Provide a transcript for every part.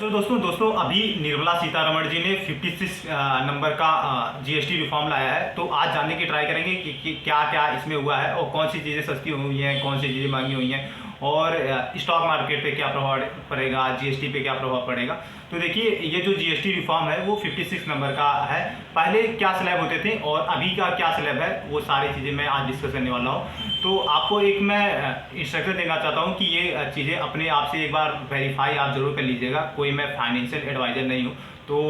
तो दोस्तों अभी निर्मला सीतारमण जी ने 56 नंबर का जीएसटी रिफॉर्म लाया है। तो आज जानने की ट्राई करेंगे कि क्या क्या इसमें हुआ है और कौन सी चीज़ें सस्ती हुई हैं, कौन सी चीज़ें महंगी हुई हैं और स्टॉक मार्केट पे क्या प्रभाव पड़ेगा, जीएसटी पे क्या प्रभाव पड़ेगा। तो देखिए, ये जो जीएसटी रिफॉर्म है वो 56 नंबर का है। पहले क्या स्लैब होते थे और अभी का क्या स्लैब है, वो सारी चीज़ें मैं आज डिस्कस करने वाला हूँ। तो आपको एक मैं इंस्ट्रक्शन देना चाहता हूँ कि ये चीज़ें अपने आप से एक बार वेरीफाई आप जरूर कर लीजिएगा। कोई मैं फाइनेंशियल एडवाइजर नहीं हूँ, तो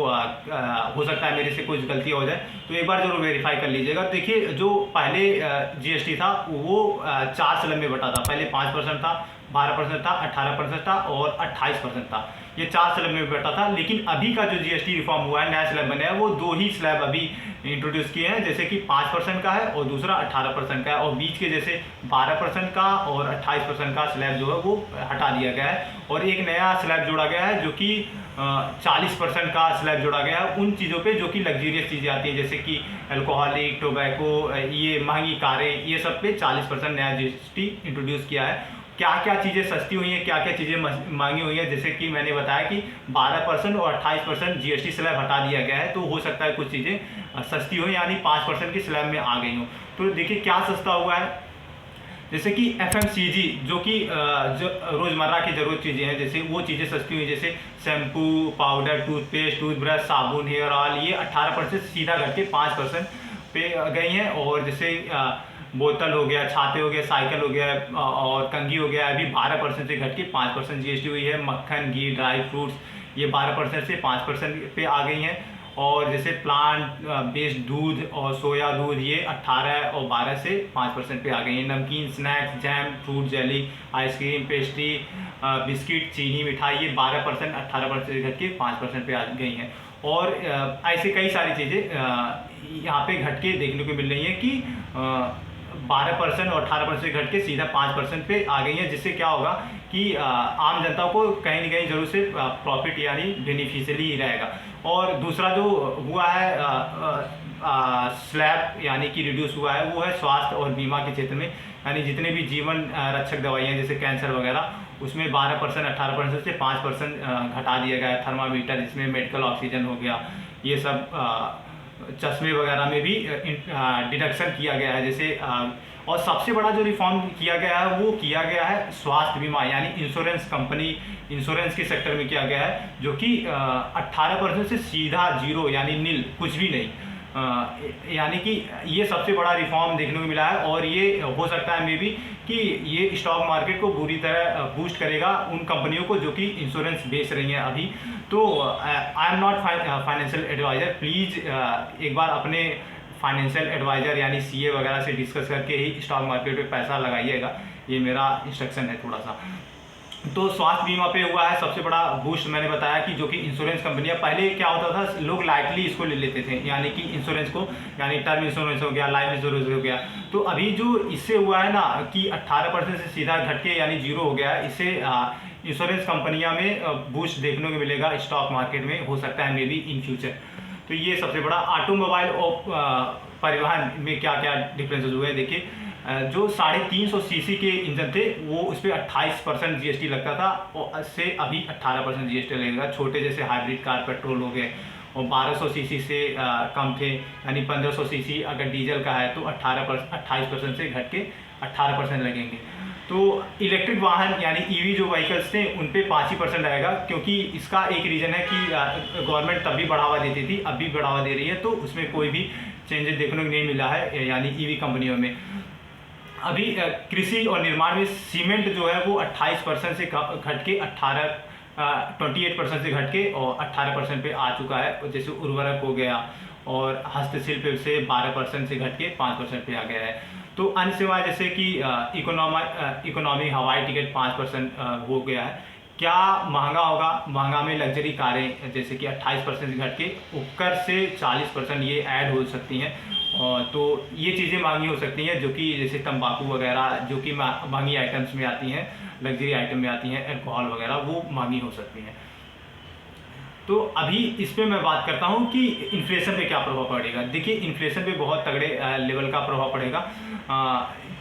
हो सकता है मेरे से कुछ गलती हो जाए, तो एक बार जरूर वेरीफाई कर लीजिएगा। देखिए, जो पहले जीएसटी था वो 4 स्लैब में बटा था। पहले 5% था, 12% था, 18% था और 28% था। ये 4 स्लैब में बटा था। लेकिन अभी का जो जीएसटी रिफॉर्म हुआ है, नया स्लैब बना है, वो 2 ही स्लैब अभी इंट्रोड्यूस किए हैं। जैसे कि 5% का है और दूसरा 18% का है, और बीच के जैसे 12% का और 28% का स्लैब जो है वो हटा दिया गया है और एक नया स्लैब जोड़ा गया है जो कि 40% का स्लैब जोड़ा गया है उन चीज़ों पे जो कि लग्जरियस चीज़ें आती हैं, जैसे कि अल्कोहलिक, टोबैको, ये महंगी कारें, ये सब पे 40% नया जीएसटी इंट्रोड्यूस किया है। क्या क्या चीज़ें सस्ती हुई हैं, क्या क्या चीज़ें महंगी हुई हैं, जैसे कि मैंने बताया कि 12% और 28% जीएसटी स्लैब हटा दिया गया है। तो हो सकता है कुछ चीज़ें सस्ती हो, यानी 5% की स्लैब में आ गई हो। तो देखिए क्या सस्ता हुआ है, जैसे कि एफएमसीजी जो कि जो रोज़मर्रा की ज़रूरत चीज़ें हैं, जैसे वो चीज़ें सस्ती हुई, जैसे शैम्पू, पाउडर, टूथपेस्ट, टूथब्रश, साबुन, हेयर ऑयल, ये 18% सीधा घट के 5% पे गई हैं। और जैसे बोतल हो गया, छाते हो गया, साइकिल हो गया और कंघी हो गया, अभी 12% से घट के 5% जीएसटी हुई है। मक्खन, घी, ड्राई फ्रूट्स, ये 12% से 5% पे आ गई हैं। और जैसे प्लांट बेस्ड दूध और सोया दूध, ये 18 और 12 से 5% पे आ गई हैं। नमकीन, snacks, jam, fruit jelly, ice cream, pastry, biscuit, चीनी, मिठाई, ये 12% 18% से घट के 5% पे आ गई हैं। और ऐसे कई सारी चीज़ें यहाँ पे घट के देखने को मिल रही हैं कि 12% और 18% से घट के सीधा 5% पे आ गई है, जिससे क्या होगा कि आम जनता को कहीं ना कहीं जरूर से प्रॉफिट यानी बेनिफिशियली ही रहेगा। और दूसरा जो हुआ है स्लैब यानी कि रिड्यूस हुआ है, वो है स्वास्थ्य और बीमा के क्षेत्र में, यानी जितने भी जीवन रक्षक दवाइयाँ जैसे कैंसर वगैरह, उसमें 12% 18% से 5% घटा दिया गया है। थर्मामीटर, जिसमें मेडिकल ऑक्सीजन हो गया, ये सब चश्मे वगैरह में भी डिडक्शन किया गया है। जैसे और सबसे बड़ा जो रिफॉर्म किया गया है वो किया गया है स्वास्थ्य बीमा, यानी इंश्योरेंस कंपनी, इंश्योरेंस के सेक्टर में किया गया है, जो कि 18% से सीधा जीरो यानी नील, कुछ भी नहीं। यानी कि ये सबसे बड़ा रिफॉर्म देखने को मिला है। और ये हो सकता है मे बी कि ये स्टॉक मार्केट को बुरी तरह बूस्ट करेगा, उन कंपनियों को जो कि इंश्योरेंस बेच रही हैं अभी। तो I am not financial advisor, please एक बार अपने फाइनेंशियल एडवाइज़र यानी सीए वगैरह से डिस्कस करके ही स्टॉक मार्केट पे पैसा लगाइएगा। ये मेरा इंस्ट्रक्शन है थोड़ा सा। तो स्वास्थ्य बीमा पे हुआ है सबसे बड़ा बूस्ट, मैंने बताया कि जो कि इंश्योरेंस कंपनियां, पहले क्या होता था, लोग लाइटली इसको ले लेते थे, यानी कि इंश्योरेंस को, यानी टर्म इंश्योरेंस हो गया, लाइफ इंश्योरेंस हो गया। तो अभी जो इससे हुआ है ना कि 18% से सीधा घट के यानी जीरो हो गया है, इससे इंश्योरेंस कंपनियां में बूस्ट देखने को मिलेगा स्टॉक मार्केट में, हो सकता है मे बी इन फ्यूचर। तो ये सबसे बड़ा। ऑटोमोबाइल और परिवहन में क्या क्या डिफरेंसेस हुए हैं, देखिए, जो 350 सीसी के इंजन थे वो उस पर 28% जीएसटी लगता था, और से अभी 18% जीएसटी लगेगा। छोटे जैसे हाइब्रिड कार, पेट्रोल हो गए, और 1200 सीसी से कम थे, यानी 1500 सीसी अगर डीजल का है तो 28% से घट के 18% लगेंगे। तो इलेक्ट्रिक वाहन यानी ईवी जो व्हीकल्स थे उन पे 5% आएगा, क्योंकि इसका एक रीज़न है कि गवर्नमेंट तब भी बढ़ावा देती थी, अब भी बढ़ावा दे रही है, तो उसमें कोई भी चेंजेस देखने को नहीं मिला है, यानी ईवी कंपनियों में। अभी कृषि और निर्माण में सीमेंट जो है वो 28% से घट के 28% से घट के और 18% पे आ चुका है। जैसे उर्वरक हो गया, और हस्तशिल्प से 12% से घट के 5% पे आ गया है। तो अन्य सेवाएं जैसे कि इकोनॉमी हवाई टिकट 5% हो गया है। क्या महंगा होगा, महंगा में लग्जरी कारें जैसे कि 28% से घट के उपकर से 40% ये ऐड हो सकती हैं। तो ये चीज़ें महंगी हो सकती हैं, जो कि जैसे तंबाकू वगैरह, जो कि महंगी आइटम्स में आती हैं, लग्जरी आइटम में आती हैं, अल्कोहल वगैरह, वो महंगी हो सकती हैं। तो अभी इस पे मैं बात करता हूँ कि इन्फ्लेशन पे क्या प्रभाव पड़ेगा। देखिए, इन्फ्लेशन पे बहुत तगड़े लेवल का प्रभाव पड़ेगा।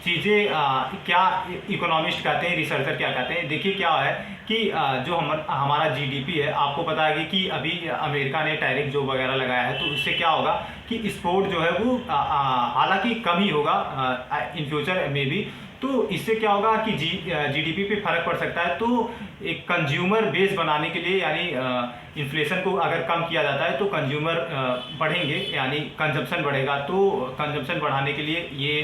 चीज़ें क्या इकोनॉमिस्ट कहते हैं, रिसर्चर क्या कहते हैं, देखिए क्या है कि जो हमारा जीडीपी है, आपको पता है कि अभी अमेरिका ने टैरिफ जो वगैरह लगाया है, तो इससे क्या होगा कि एक्सपोर्ट जो है वो हालांकि कम ही होगा इन फ्यूचर में भी। तो इससे क्या होगा कि जीडीपी पे फर्क पड़ सकता है। तो एक कंज्यूमर बेस बनाने के लिए, यानी इन्फ्लेशन को अगर कम किया जाता है तो कंज्यूमर बढ़ेंगे, यानी कंजप्शन बढ़ेगा। तो कंजप्शन बढ़ाने के लिए ये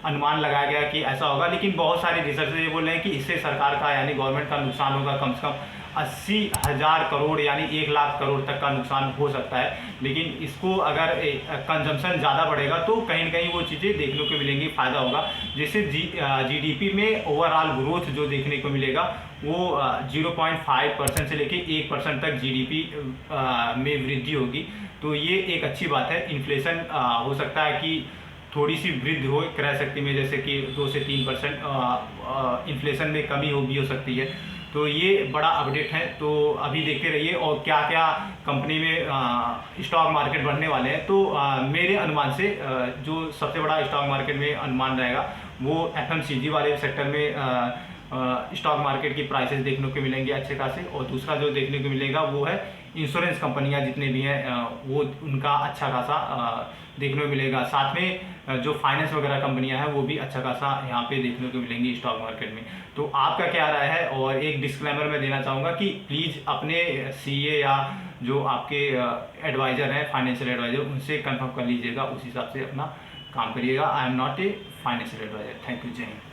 अनुमान लगाया गया कि ऐसा होगा। लेकिन बहुत सारे रिसर्चर ये बोल रहे हैं कि इससे सरकार का, यानी गवर्नमेंट का नुकसान होगा कम से कम 80,000 करोड़, यानी 1 लाख करोड़ तक का नुकसान हो सकता है। लेकिन इसको अगर कंजम्पशन ज़्यादा बढ़ेगा तो कहीं ना कहीं वो चीज़ें देखने को मिलेंगी, फ़ायदा होगा। जिससे जीडीपी में ओवरऑल ग्रोथ जो देखने को मिलेगा वो 0.5% से लेके 1% तक जीडीपी में वृद्धि होगी। तो ये एक अच्छी बात है। इन्फ्लेशन हो सकता है कि थोड़ी सी वृद्धि हो क्रय शक्ति में, जैसे कि 2 से 3% इन्फ्लेशन में कमी हो सकती है। तो ये बड़ा अपडेट है। तो अभी देखते रहिए और क्या क्या कंपनी में स्टॉक मार्केट बढ़ने वाले हैं। तो मेरे अनुमान से जो सबसे बड़ा स्टॉक मार्केट में अनुमान रहेगा वो एफएमसीजी वाले सेक्टर में स्टॉक मार्केट की प्राइसेस देखने को मिलेंगे अच्छे खासे। और दूसरा जो देखने को मिलेगा वो है इंश्योरेंस कंपनियां जितने भी हैं वो उनका अच्छा खासा देखने को मिलेगा। साथ में जो फाइनेंस वगैरह कंपनियां हैं वो भी अच्छा खासा यहाँ पे देखने को मिलेंगी स्टॉक मार्केट में। तो आपका क्या राय है? और एक डिस्क्लेमर मैं देना चाहूँगा कि प्लीज़ अपने सीए या जो आपके एडवाइज़र हैं, फाइनेंशियल एडवाइज़र, उनसे कंफर्म कर लीजिएगा, उस हिसाब से अपना काम करिएगा। I am not a financial advisor. Thank you. जय हिंद।